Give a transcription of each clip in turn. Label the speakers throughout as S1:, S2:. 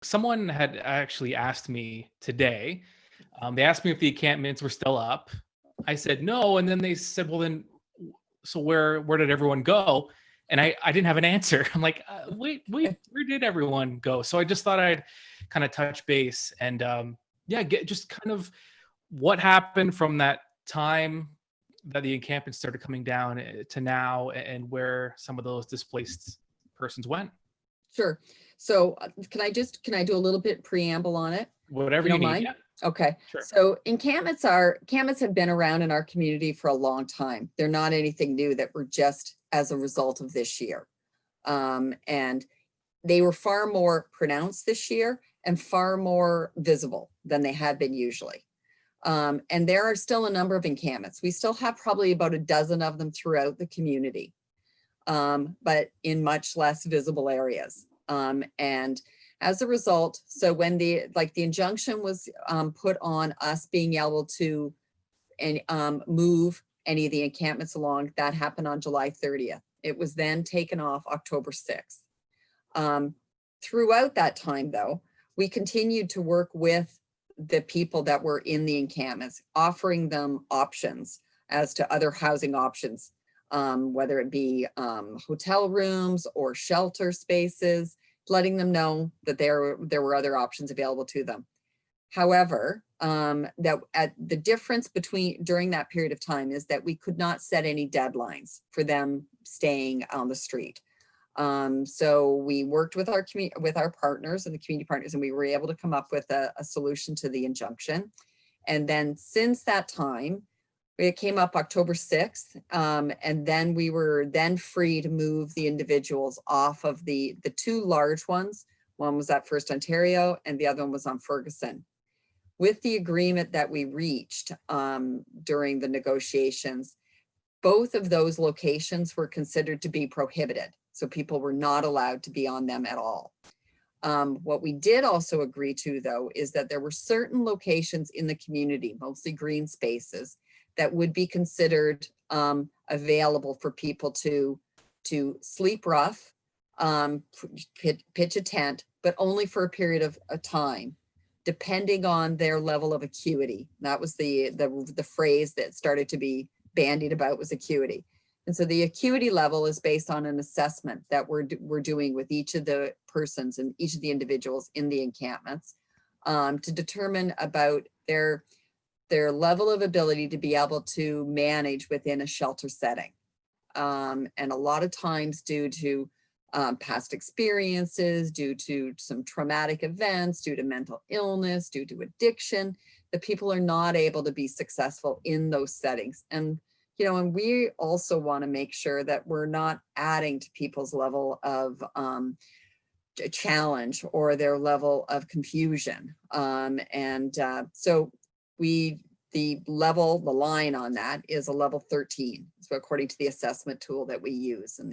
S1: Someone had actually asked me today. They asked me if the encampments were still up. I said no, and then they said, "Well, then, so where did everyone go?" And I didn't have an answer. I'm like, wait, where did everyone go? So I just thought I'd kind of touch base and yeah, get just kind of what happened from that time that the encampment started coming down to now, and where some of those displaced persons went.
S2: Sure. So can I do a little bit preamble on it, if
S1: Whatever
S2: you
S1: you
S2: don't
S1: need.
S2: mind?
S1: Yeah,
S2: Okay.
S1: sure.
S2: So encampments have been around in our community for a long time. They're not anything new that were just as a result of this year. And they were far more pronounced this year and far more visible than they have been usually. And there are still a number of encampments. We still have probably about a dozen of them throughout the community, but in much less visible areas. And as a result, so when the injunction was put on us being able to move any of the encampments along, that happened on July 30th. It was then taken off October 6th. Throughout that time, though, we continued to work with the people that were in the encampments, offering them options as to other housing options, whether it be hotel rooms or shelter spaces, letting them know that there were other options available to them. However, the difference during that period of time is that we could not set any deadlines for them staying on the street. So we worked with our partners and the community partners, and we were able to come up with a solution to the injunction. And then since that time, it came up October 6th, and then we were then free to move the individuals off of the two large ones. One was at First Ontario and the other one was on Ferguson. With the agreement that we reached during the negotiations, both of those locations were considered to be prohibited. So people were not allowed to be on them at all. What we did also agree to, though, is that there were certain locations in the community, mostly green spaces, that would be considered available for people to sleep rough, pitch a tent, but only for a period of a time, depending on their level of acuity. That was the phrase that started to be bandied about, was acuity. And so the acuity level is based on an assessment that we're doing with each of the persons and each of the individuals in the encampments to determine about their level of ability to be able to manage within a shelter setting. And a lot of times due to past experiences, due to some traumatic events, due to mental illness, due to addiction, the people are not able to be successful in those settings. And and we also want to make sure that we're not adding to people's level of challenge or their level of confusion. So the line on that is a level 13. So according to the assessment tool that we use, and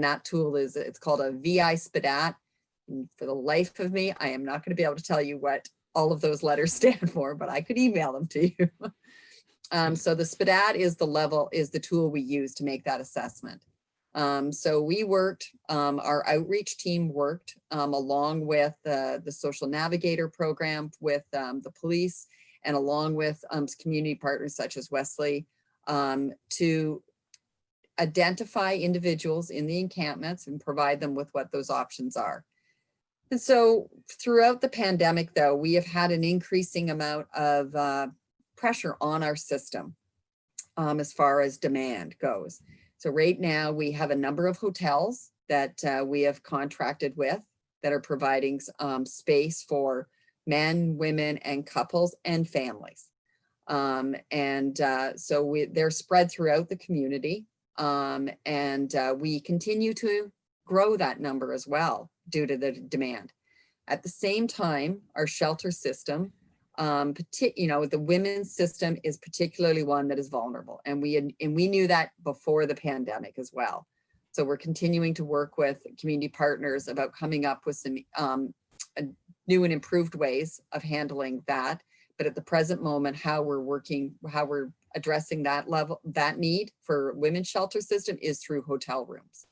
S2: that tool it's called a VI SPDAT. And for the life of me, I am not going to be able to tell you what all of those letters stand for, but I could email them to you. So the SPDAT is the tool we use to make that assessment. So we worked, our outreach team worked along with the social navigator program with the police and along with community partners such as Wesley to identify individuals in the encampments and provide them with what those options are. And so throughout the pandemic, though, we have had an increasing amount of pressure on our system as far as demand goes. So right now we have a number of hotels that we have contracted with that are providing space for men, women, and couples and families. So they're spread throughout the community. We continue to grow that number as well due to the demand. At the same time, our shelter system, the women's system is particularly one that is vulnerable. And we knew that before the pandemic as well. So we're continuing to work with community partners about coming up with some new and improved ways of handling that. But at the present moment, how we're addressing that need for women's shelter system is through hotel rooms.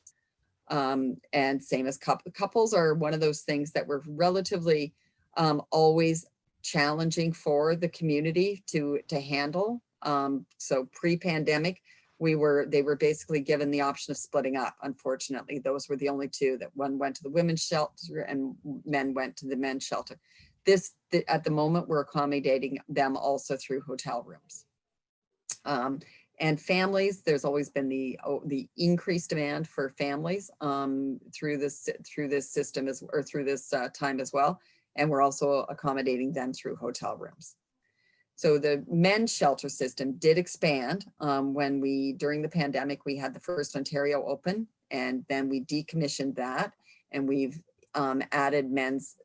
S2: And same as couples are one of those things that were relatively always challenging for the community to handle. So pre-pandemic, they were basically given the option of splitting up. Unfortunately, those were the only two, that one went to the women's shelter and men went to the men's shelter. At the moment, we're accommodating them also through hotel rooms. And families, there's always been the increased demand for families through this system through this time as well. And we're also accommodating them through hotel rooms. So the men's shelter system did expand when during the pandemic, we had the first Ontario open, and then we decommissioned that, and we've added men's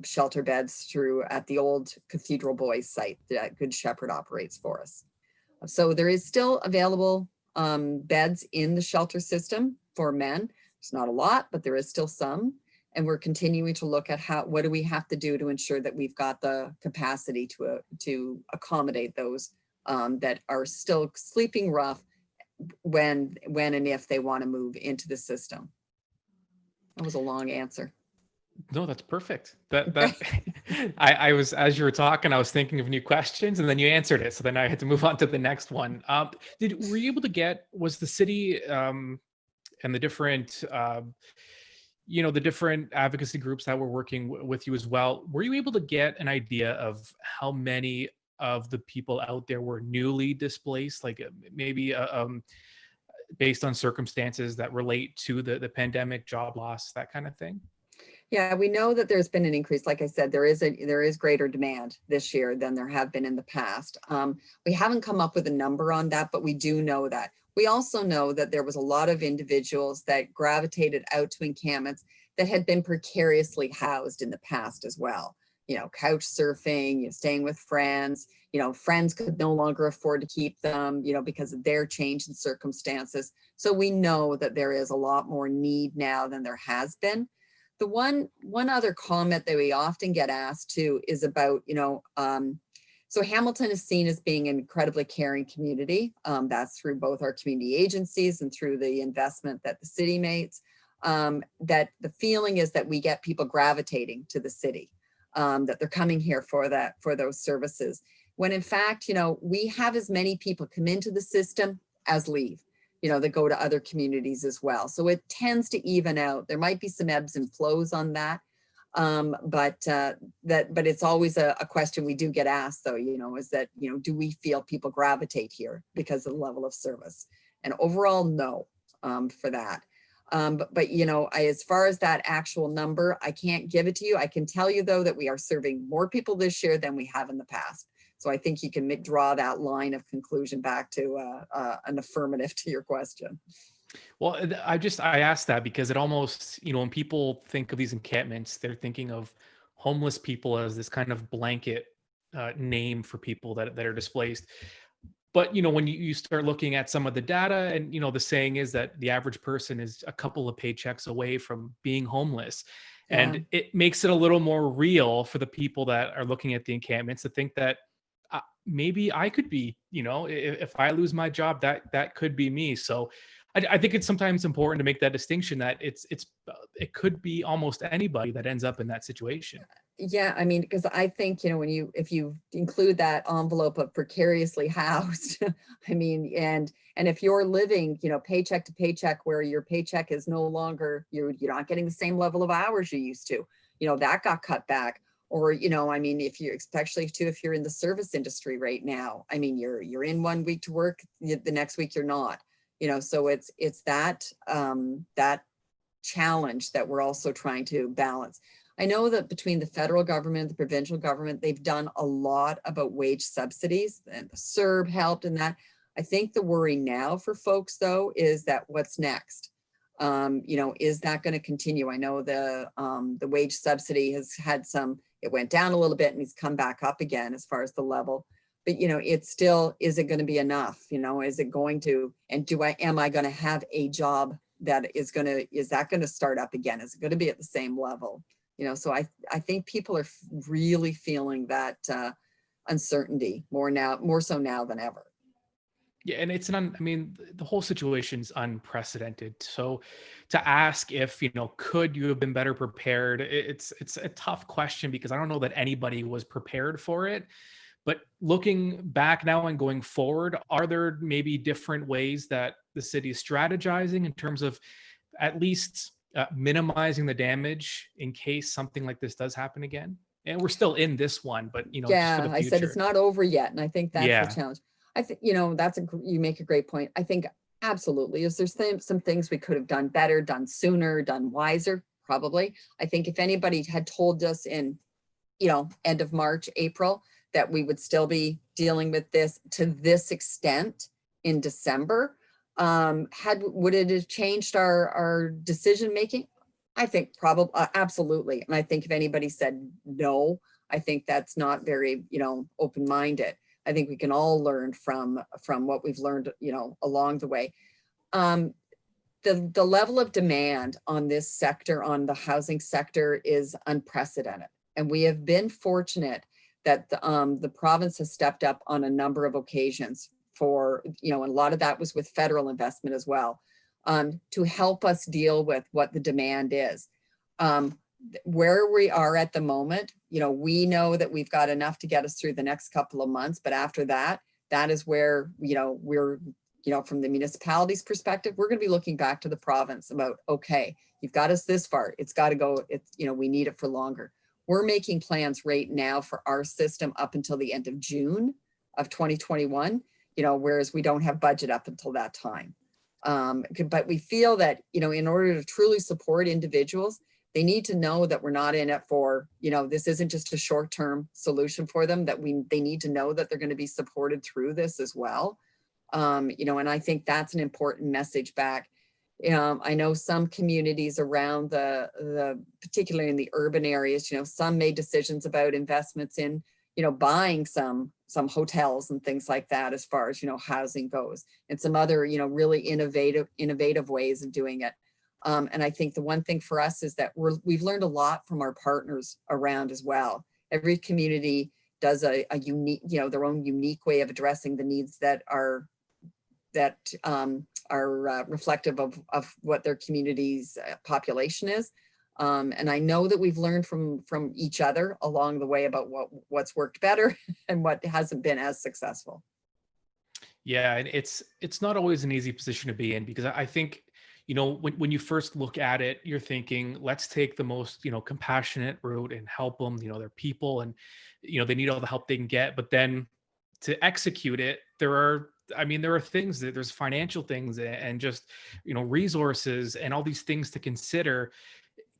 S2: shelter beds at the old Cathedral Boys site that Good Shepherd operates for us. So there is still available beds in the shelter system for men. It's not a lot, but there is still some. And we're continuing to look at what do we have to do to ensure that we've got the capacity to accommodate those that are still sleeping rough when and if they want to move into the system. That was a long answer.
S1: No, that's perfect. I was, as you were talking, I was thinking of new questions, and then you answered it. So then I had to move on to the next one. Were you able to was the city and the different, the different advocacy groups that were working with you as well, were you able to get an idea of how many of the people out there were newly displaced, like maybe based on circumstances that relate to the pandemic, job loss, that kind of thing?
S2: Yeah, we know that there's been an increase. Like I said, there is greater demand this year than there have been in the past. We haven't come up with a number on that, but we do know that. We also know that there was a lot of individuals that gravitated out to encampments that had been precariously housed in the past as well. Couch surfing, staying with friends, friends could no longer afford to keep them, because of their change in circumstances. So we know that there is a lot more need now than there has been. The one other comment that we often get asked too is about, so Hamilton is seen as being an incredibly caring community. That's through both our community agencies and through the investment that the city makes. That the feeling is that we get people gravitating to the city, that they're coming here for those services. When in fact, we have as many people come into the system as leave. That go to other communities as well. So it tends to even out. There might be some ebbs and flows on that. But it's always a question we do get asked though, is that, do we feel people gravitate here because of the level of service? And overall, no, for that. But as far as that actual number, I can't give it to you. I can tell you though, that we are serving more people this year than we have in the past. So I think you can draw that line of conclusion back to an affirmative to your question.
S1: Well, I asked that because it almost, when people think of these encampments, they're thinking of homeless people as this kind of blanket name for people that are displaced. But, when you start looking at some of the data and, the saying is that the average person is a couple of paychecks away from being homeless. Yeah. And it makes it a little more real for the people that are looking at the encampments to think that maybe I could be, if I lose my job, that could be me. So I think it's sometimes important to make that distinction that it could be almost anybody that ends up in that situation.
S2: Yeah, because I think, if you include that envelope of precariously housed, and if you're living, paycheck to paycheck, where your paycheck is no longer, you're not getting the same level of hours you used to, that got cut back. Or, if you're, especially too, if you're in the service industry right now, you're in 1 week to work, the next week you're not, so it's that challenge that we're also trying to balance. I know that between the federal government, the provincial government, they've done a lot about wage subsidies, and the CERB helped in that. I think the worry now for folks though, is that what's next? Is that going to continue? I know the wage subsidy has had it went down a little bit and it's come back up again as far as the level, but it's still, is it going to be enough? Is it going to, and am I going to have a job that is that going to start up again? Is it going to be at the same level? So I think people are really feeling that uncertainty more so now than ever.
S1: Yeah, and I mean, the whole situation's unprecedented. So to ask if, could you have been better prepared? It's a tough question because I don't know that anybody was prepared for it. But looking back now and going forward, are there maybe different ways that the city is strategizing in terms of at least minimizing the damage in case something like this does happen again? And we're still in this one, but just for the
S2: Yeah, I said it's
S1: future.
S2: not over yet, and I think that's the
S1: Yeah.
S2: challenge. I think, you make a great point. I think absolutely, is there's some things we could have done better, done sooner, done wiser, probably. I think if anybody had told us in, end of March, April, that we would still be dealing with this to this extent in December, would it have changed our decision making? I think probably, absolutely. And I think if anybody said no, I think that's not very, open-minded. I think we can all learn from what we've learned, along the way. The level of demand on this sector, on the housing sector, is unprecedented. And we have been fortunate that the province has stepped up on a number of occasions for, and a lot of that was with federal investment as well, to help us deal with what the demand is. Where we are at the moment, we know that we've got enough to get us through the next couple of months, but after that, that is where, we're, from the municipality's perspective, we're going to be looking back to the province about, okay, you've got us this far, it's got to go, we need it for longer. We're making plans right now for our system up until the end of June of 2021, whereas we don't have budget up until that time. But we feel that, in order to truly support individuals, they need to know that we're not in it for, this isn't just a short-term solution for them, that they need to know that they're going to be supported through this as well. And I think that's an important message back. I know some communities around particularly in the urban areas, some made decisions about investments in, buying some hotels and things like that, as far as, housing goes, and some other, really innovative ways of doing it. And I think the one thing for us is that we've learned a lot from our partners around as well. Every community does a unique, their own unique way of addressing the needs that are reflective of what their community's population is. And I know that we've learned from each other along the way about what's worked better and what hasn't been as successful.
S1: Yeah, and it's not always an easy position to be in, because I think, when you first look at it, you're thinking, let's take the most, compassionate route and help them, they're people, and, they need all the help they can get. But then to execute it, there are things that there's financial things and just, resources and all these things to consider.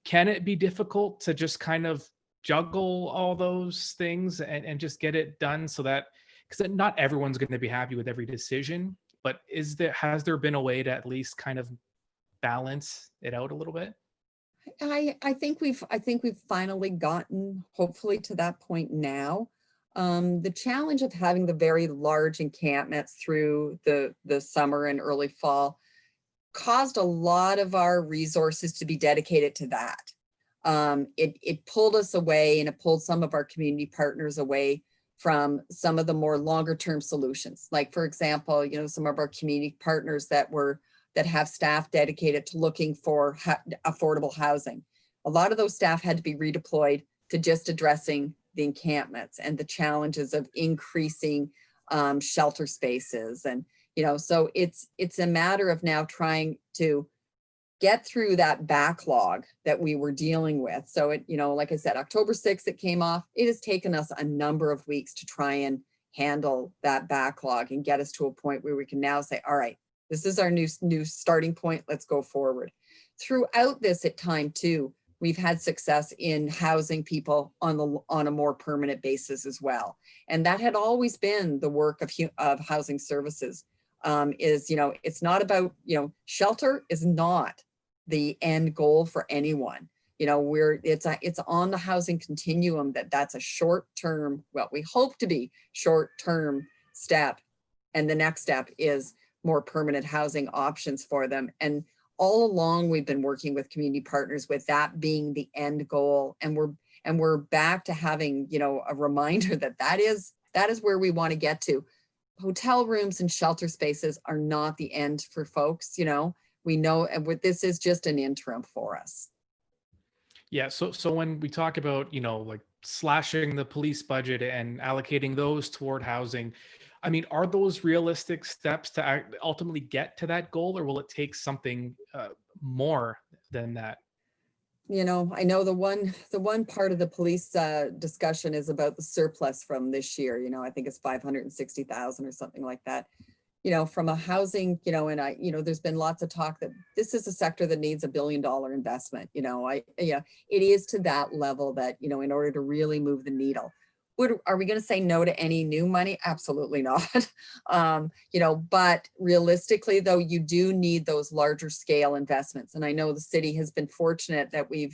S1: Can it be difficult to just kind of juggle all those things and just get it done, so that, because not everyone's going to be happy with every decision, but has there been a way to at least kind of balance it out a little bit?
S2: I think we've finally gotten, hopefully, to that point now. The challenge of having the very large encampments through the summer and early fall caused a lot of our resources to be dedicated to that. It pulled us away, and it pulled some of our community partners away from some of the more longer term solutions. Like, for example, some of our community partners that have staff dedicated to looking for affordable housing. A lot of those staff had to be redeployed to just addressing the encampments and the challenges of increasing shelter spaces. And, so it's a matter of now trying to get through that backlog that we were dealing with. So like I said, October 6th, it came off. It has taken us a number of weeks to try and handle that backlog and get us to a point where we can now say, all right, this is our new starting point. Let's go forward. Throughout this at time too, we've had success in housing people on a more permanent basis as well. And that had always been the work of housing services. It's not about, shelter is not the end goal for anyone. It's on the housing continuum that's a short-term, well, we hope to be short-term step. And the next step is more permanent housing options for them. And all along, we've been working with community partners with that being the end goal. And we're back to having, a reminder that is where we want to get to. hotel rooms and shelter spaces are not the end for folks, you know, we know, and what this is just an interim for us.
S1: Yeah. So when we talk about, like slashing the police budget and allocating those toward housing, I mean, are those realistic steps to ultimately get to that goal, or will it take something more than that?
S2: You know, I know the one part of the police discussion is about the surplus from this year. You know, I think it's 560,000 or something like that. You know, from a housing, you know, and there's been lots of talk that this is a sector that needs $1 billion investment. You know, yeah, it is to that level that, you know, in order to really move the needle. Are we going to say no to any new money? Absolutely not. You know, but realistically, though, you do need those larger scale investments. And I know the city has been fortunate that we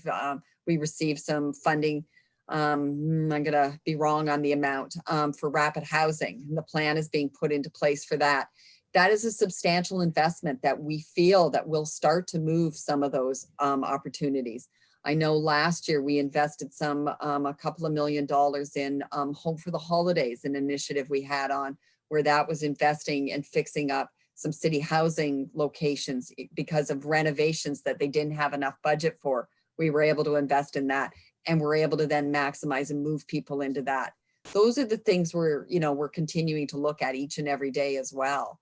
S2: received some funding. I'm going to be wrong on the amount for rapid housing. And the plan is being put into place for that. That is a substantial investment that we feel that will start to move some of those opportunities. I know last year we invested a couple of $1 million in Home for the Holidays, an initiative we had on where that was investing and fixing up some city housing locations because of renovations that they didn't have enough budget for. We were able to invest in that, and we're able to then maximize and move people into that. Those are the things we're continuing to look at each and every day as well.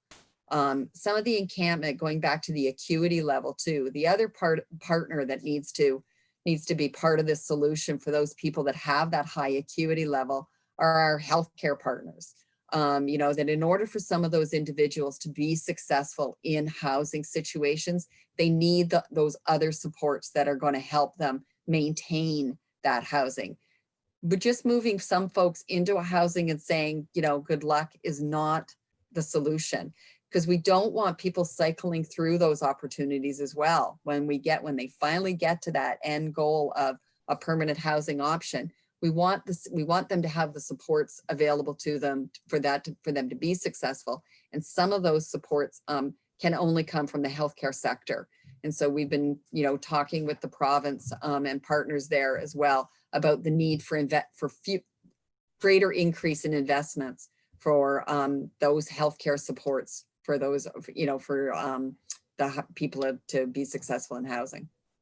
S2: Some of the encampment, going back to the acuity level too, the other partner that needs to be part of this solution for those people that have that high acuity level are our healthcare partners. You know, that in order for some of those individuals to be successful in housing situations, they need those other supports that are going to help them maintain that housing. But just moving some folks into a housing and saying, you know, good luck is not the solution, because we don't want people cycling through those opportunities as well. When they finally get to that end goal of a permanent housing option, we want them to have the supports available to them for them to be successful. And some of those supports can only come from the healthcare sector. And so we've been, you know, talking with the province and partners there as well about the need for greater increase in investments for those healthcare supports for those, you know, for the people to be successful in housing.